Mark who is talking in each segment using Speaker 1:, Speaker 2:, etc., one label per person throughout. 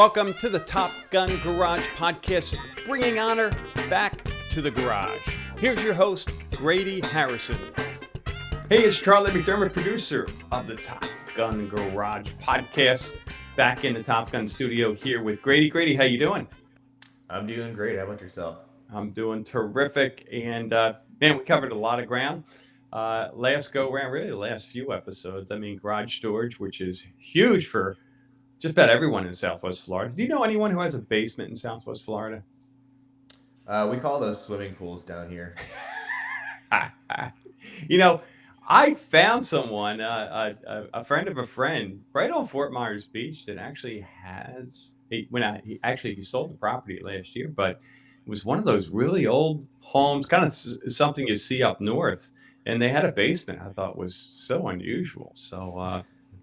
Speaker 1: Welcome to the Top Gun Garage Podcast, bringing honor back to the garage. Here's your host, Grady Harrison. Hey, it's Charlie McDermott, producer of the Top Gun Garage Podcast, back in the Top Gun studio here with Grady. Grady, how you doing?
Speaker 2: I'm doing great. How about yourself?
Speaker 1: I'm doing terrific, and man, we covered a lot of ground. Last go round, really the last few episodes. I mean, garage storage, which is huge for just about everyone in Southwest Florida. Do you know anyone who has a basement in Southwest Florida?
Speaker 2: We call those swimming pools down here.
Speaker 1: You know, I found someone, a friend of a friend, right on Fort Myers Beach that actually has. He sold the property last year, but it was one of those really old homes, kind of something you see up north, and they had a basement. I thought was so unusual. So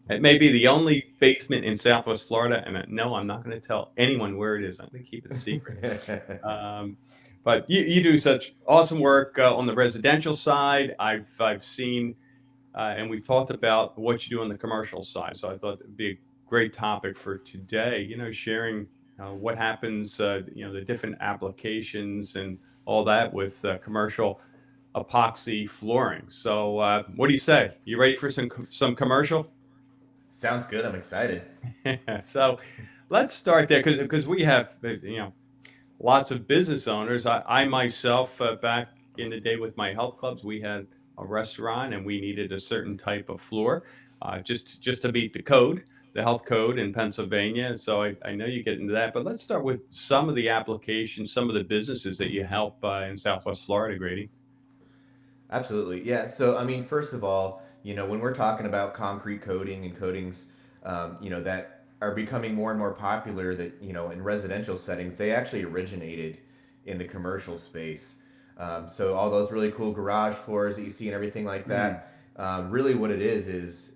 Speaker 1: it may be the only basement in Southwest Florida, and no, I'm not going to tell anyone where it is. I'm going to keep it a secret. Um, but you do such awesome work on the residential side. I've seen and we've talked about what you do on the commercial side. So I thought it'd be a great topic for today. You know, sharing what happens, the different applications and all that with commercial epoxy flooring. So what do you say? You ready for some commercial?
Speaker 2: Sounds good. I'm excited.
Speaker 1: So let's start there because we have lots of business owners. I myself, back in the day with my health clubs, we had a restaurant and we needed a certain type of floor, just to meet the code, the health code in Pennsylvania. So I know you get into that, but let's start with some of the applications, some of the businesses that you help in Southwest Florida, Grady.
Speaker 2: Absolutely. Yeah. So, I mean, first of all, when we're talking about concrete coating and coatings, that are becoming more and more popular that, in residential settings, they actually originated in the commercial space. So all those really cool garage floors that you see and everything like
Speaker 1: Mm.
Speaker 2: that, really what it is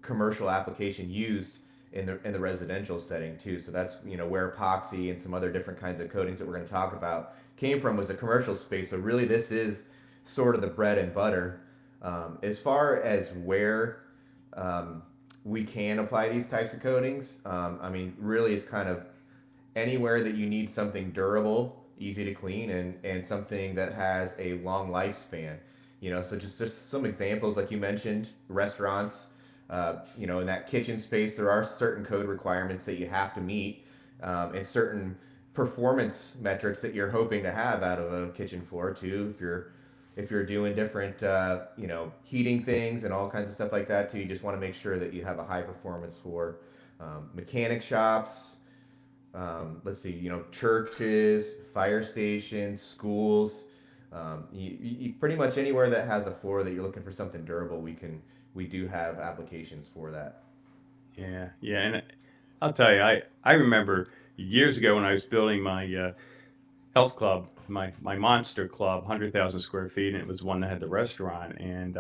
Speaker 2: commercial application used in the residential setting too. So that's where epoxy and some other different kinds of coatings that we're going to talk about came from was the commercial space. So really, this is sort of the bread and butter. As far as where um, we can apply these types of coatings, I mean, really, it's kind of anywhere that you need something durable, easy to clean, and something that has a long lifespan. So just some examples, like you mentioned, restaurants. In that kitchen space, there are certain code requirements that you have to meet, and certain performance metrics that you're hoping to have out of a kitchen floor too. If you're doing different, heating things and all kinds of stuff like that too, you just want to make sure that you have a high performance for mechanic shops, let's see, churches, fire stations, schools. Pretty much anywhere that has a floor that you're looking for something durable, we do have applications for that.
Speaker 1: Yeah, yeah, and I'll tell you, I remember years ago when I was building my health club, my monster club, 100,000 square feet, and it was one that had the restaurant. And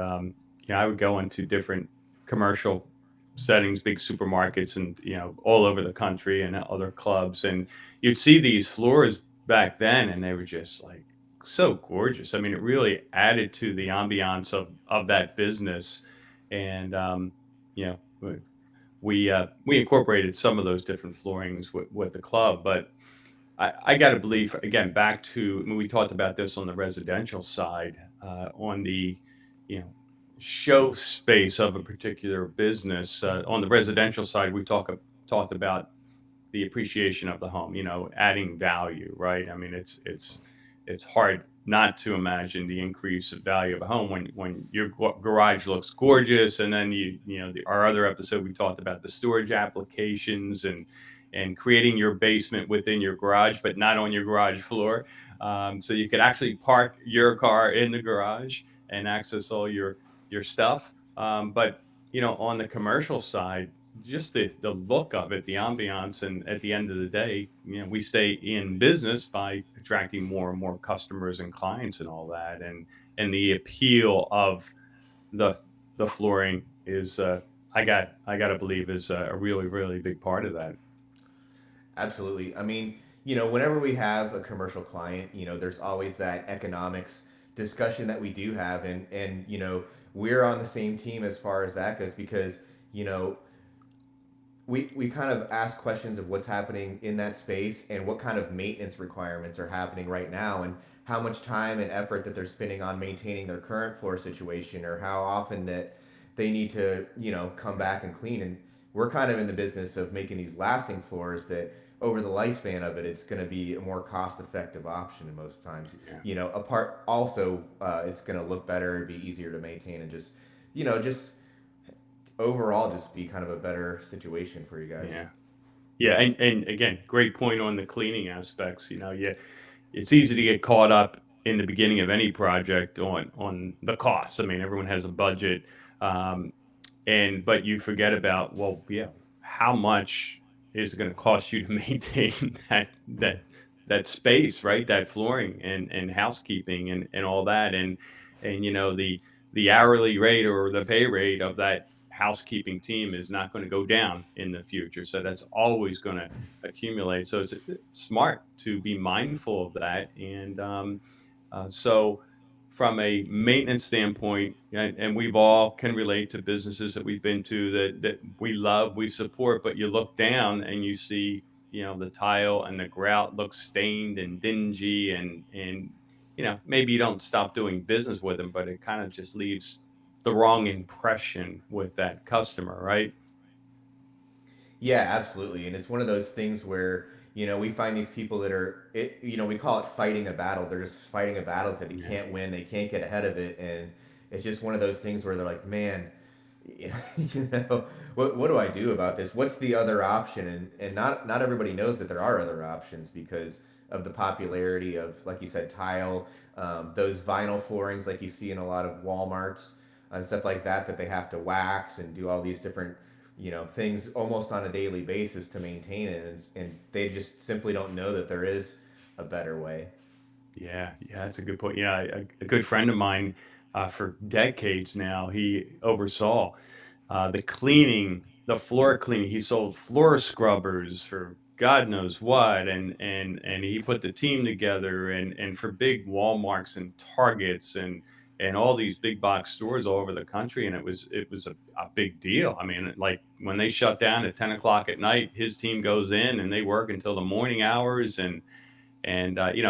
Speaker 1: I would go into different commercial settings, big supermarkets, and all over the country and other clubs, and you'd see these floors back then, and they were just like so gorgeous. I mean, it really added to the ambiance of that business, and you know. We incorporated some of those different floorings with the club, but I got to believe again back to when we talked about this on the residential side, on the you know show space of a particular business. On the residential side, we talked about the appreciation of the home. Adding value, right? I mean, it's hard not to imagine the increase of value of a home when your garage looks gorgeous, and then our other episode we talked about the storage applications and creating your basement within your garage, but not on your garage floor. So you could actually park your car in the garage and access all your stuff. But on the commercial side, just the look of it, the ambiance, and at the end of the day, we stay in business by attracting more and more customers and clients and all that, and the appeal of the the flooring is I got to believe is a really really big part of that.
Speaker 2: Absolutely. I mean, whenever we have a commercial client, there's always that economics discussion that we do have, and we're on the same team as far as that goes because you know we kind of ask questions of what's happening in that space and what kind of maintenance requirements are happening right now and how much time and effort that they're spending on maintaining their current floor situation or how often that they need to, come back and clean. And we're kind of in the business of making these lasting floors that over the lifespan of it, it's going to be a more cost effective option in most times.
Speaker 1: Yeah.
Speaker 2: Apart also, it's going to look better, be easier to maintain, and just overall just be kind of a better situation for you guys.
Speaker 1: Yeah. Yeah, and again, great point on the cleaning aspects. Yeah, it's easy to get caught up in the beginning of any project on the costs. I mean, everyone has a budget, um, and but you forget about, well, yeah, how much is it going to cost you to maintain that space, right? That flooring and housekeeping and all that, and the hourly rate or the pay rate of that housekeeping team is not going to go down in the future. So that's always going to accumulate. So it's smart to be mindful of that. And from a maintenance standpoint, and we've all can relate to businesses that we've been to that we love, we support, but you look down and you see, the tile and the grout looks stained and dingy, and maybe you don't stop doing business with them, but it kind of just leaves the wrong impression with that customer, right?
Speaker 2: Yeah, absolutely. And it's one of those things where, we find these people that we call it fighting a battle. They're just fighting a battle that they
Speaker 1: Yeah.
Speaker 2: can't win, they can't get ahead of it. And it's just one of those things where they're like, man, what do I do about this? What's the other option? And not everybody knows that there are other options because of the popularity of, like you said, tile, those vinyl floorings like you see in a lot of Walmarts and stuff like that that they have to wax and do all these different things almost on a daily basis to maintain it, and they just simply don't know that there is a better way.
Speaker 1: Yeah, yeah, that's a good point. Yeah, a good friend of mine, for decades now, he oversaw the floor cleaning. He sold floor scrubbers for God knows what, and he put the team together, and for big Walmarts and Targets and all these big box stores all over the country, and it was a big deal. I mean, like when they shut down at 10 o'clock at night, his team goes in and they work until the morning hours, and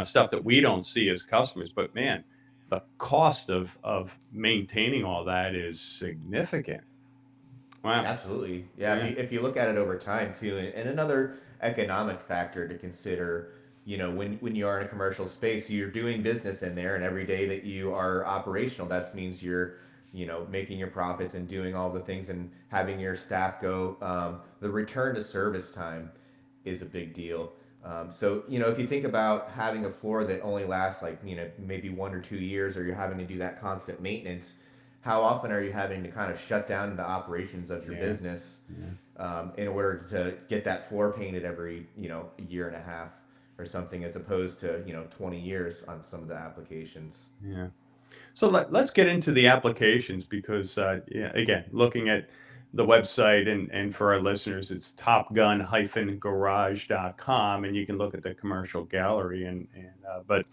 Speaker 1: stuff that we don't see as customers. But man, the cost of maintaining all that is significant. Wow.
Speaker 2: Absolutely. Yeah, if
Speaker 1: Yeah.
Speaker 2: you look at it over time too, and another economic factor to consider, when you are in a commercial space, you're doing business in there, and every day that you are operational, that means you're, making your profits and doing all the things and having your staff go. The return to service time is a big deal. So, if you think about having a floor that only lasts like, maybe 1 or 2 years, or you're having to do that constant maintenance, how often are you having to kind of shut down the operations of your
Speaker 1: Yeah.
Speaker 2: business
Speaker 1: Yeah.
Speaker 2: in order to get that floor painted every, a year and a half or something, as opposed to, 20 years on some of the applications?
Speaker 1: Yeah. So let's get into the applications because, yeah, again, looking at the website, and for our listeners, it's topgun-garage.com, and you can look at the commercial gallery, but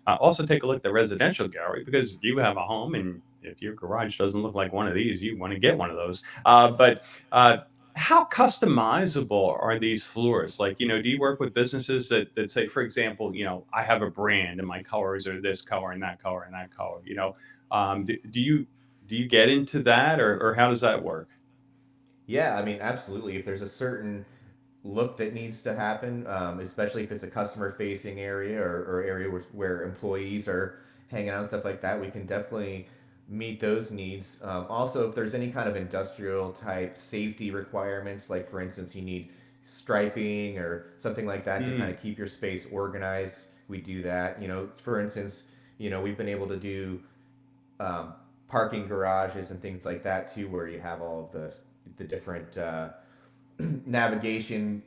Speaker 1: also take a look at the residential gallery because you have a home, and if your garage doesn't look like one of these, you want to get one of those. But how customizable are these floors? Like, do you work with businesses that say, for example, I have a brand and my colors are this color and that color and that color, do you get into that, or how does that work?
Speaker 2: Yeah, I mean, absolutely. If there's a certain look that needs to happen, especially if it's a customer facing area or area where employees are hanging out and stuff like that, we can definitely meet those needs. Also, if there's any kind of industrial type safety requirements, like for instance, you need striping or something like that to kind
Speaker 1: Mm,
Speaker 2: of keep your space organized, we do that. For instance, we've been able to do um, parking garages and things like that too, where you have all of the different navigation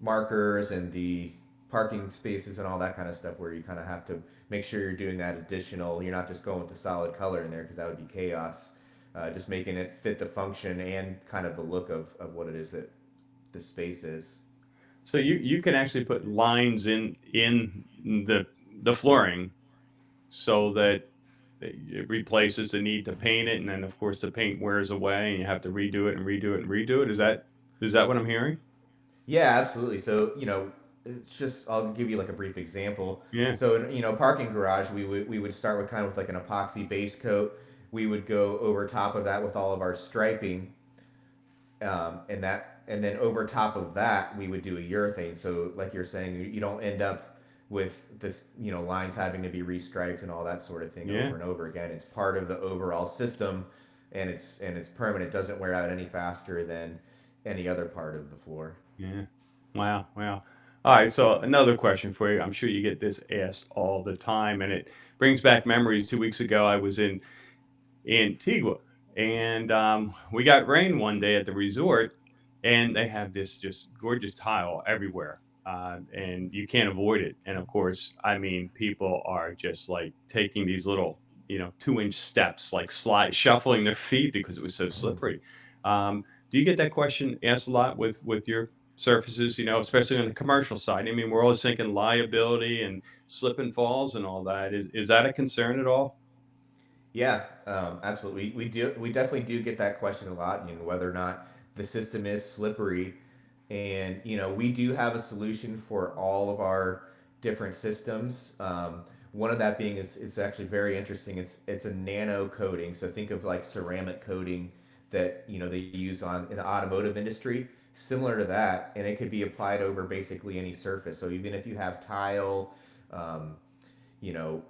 Speaker 2: markers and the parking spaces and all that kind of stuff, where you kind of have to make sure you're doing that additional. You're not just going with the solid color in there because that would be chaos. Just making it fit the function and kind of the look of what it is that the space is.
Speaker 1: so you can actually put lines in the flooring so that it replaces the need to paint it, and then of course the paint wears away, and you have to redo it and redo it and redo it. Is that? Is that what I'm hearing?
Speaker 2: Yeah, absolutely. So, it's just I'll give you like a brief example.
Speaker 1: Yeah.
Speaker 2: So, parking garage, we would start with kind of like an epoxy base coat. We would go over top of that with all of our striping, and then over top of that, we would do a urethane. So, like you're saying, you don't end up with this, lines having to be restriped and all that sort of thing
Speaker 1: Yeah.
Speaker 2: over and over again. It's part of the overall system, and it's permanent. It doesn't wear out any faster than any other part of the floor.
Speaker 1: Yeah. Wow. Wow. All right. So another question for you. I'm sure you get this asked all the time, and it brings back memories. 2 weeks ago, I was in Antigua, and we got rain one day at the resort, and they have this just gorgeous tile everywhere, and you can't avoid it. And of course, I mean, people are just like taking these little, 2-inch steps, like slide, shuffling their feet because it was so slippery. Do you get that question asked a lot with your surfaces? Especially on the commercial side. I mean, we're always thinking liability and slip and falls and all that. Is that a concern at all?
Speaker 2: Yeah, absolutely. We definitely do get that question a lot, whether or not the system is slippery. And, we do have a solution for all of our different systems. One of that being is it's actually very interesting. It's a nano coating. So think of like ceramic coating that, they use on in the automotive industry, similar to that, and it could be applied over basically any surface. So even if you have tile, um, you know,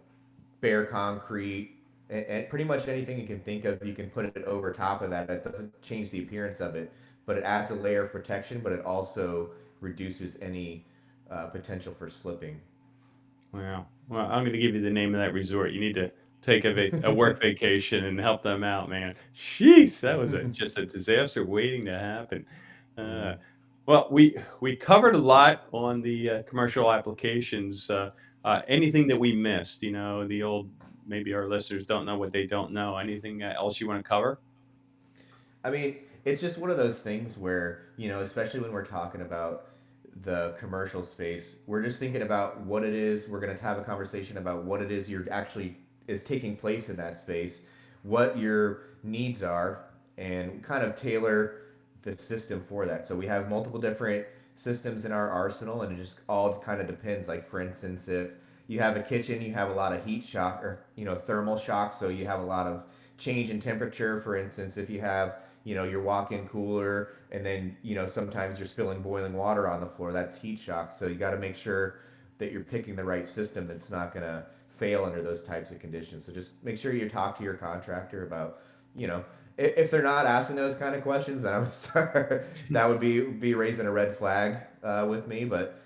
Speaker 2: bare concrete, and pretty much anything you can think of, you can put it over top of that. That doesn't change the appearance of it, but it adds a layer of protection, but it also reduces any potential for slipping.
Speaker 1: Wow. Well, I'm going to give you the name of that resort. You need to take a work vacation and help them out, man. Jeez, that was just a disaster waiting to happen. Uh,
Speaker 2: Mm.
Speaker 1: well, we covered a lot on the commercial applications. Anything that we missed, the old, maybe our listeners don't know what they don't know. Anything else you want to cover?
Speaker 2: I mean, it's just one of those things where, especially when we're talking about the commercial space, we're just thinking about what it is. We're going to have a conversation about what it is you're actually is taking place in that space, what your needs are, and kind of tailor the system for that. So we have multiple different systems in our arsenal, and it just all kind of depends. Like, for instance, if you have a kitchen, you have a lot of heat shock or, thermal shock. So you have a lot of change in temperature. For instance, if you have your walk-in cooler, and then sometimes you're spilling boiling water on the floor, that's heat shock. So you got to make sure that you're picking the right system that's not going to fail under those types of conditions. So just make sure you talk to your contractor about, if they're not asking those kind of questions, then I would start, that would be raising a red flag with me. But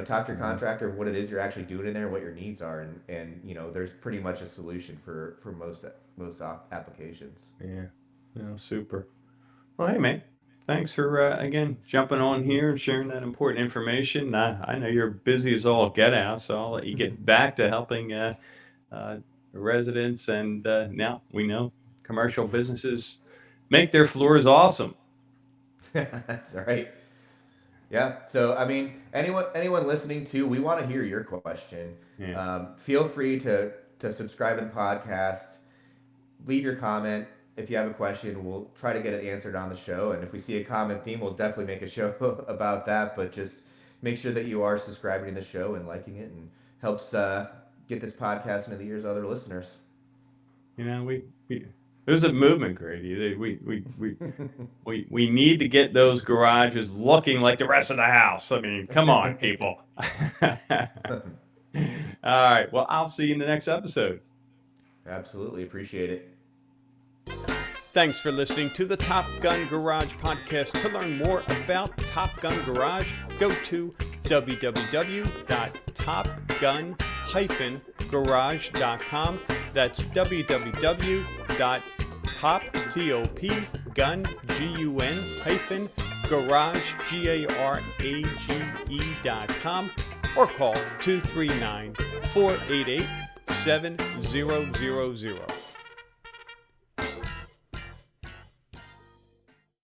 Speaker 2: talk to your
Speaker 1: Yeah.
Speaker 2: contractor of what it is you're actually doing in there, what your needs are, and there's pretty much a solution for most applications.
Speaker 1: Yeah. Yeah. Super. Well, hey, man. Thanks for, again, jumping on here and sharing that important information. I know you're busy as all get out, so I'll let you get back to helping uh, the residents. And now we know commercial businesses make their floors awesome.
Speaker 2: That's right. Yeah. So, I mean, anyone listening to, we want to hear your question.
Speaker 1: Yeah.
Speaker 2: Feel free to subscribe to the podcast, leave your comment. If you have a question, we'll try to get it answered on the show. And if we see a common theme, we'll definitely make a show about that. But just make sure that you are subscribing to the show and liking it, and helps get this podcast into the ears of other listeners.
Speaker 1: We there's a movement, Grady. We need to get those garages looking like the rest of the house. I mean, come on, people. All right. Well, I'll see you in the next episode.
Speaker 2: Absolutely appreciate it.
Speaker 1: Thanks for listening to the Top Gun Garage podcast. To learn more about Top Gun Garage, go to www.topgun-garage.com. That's www.topgun-garage.com, or call 239 488 7000.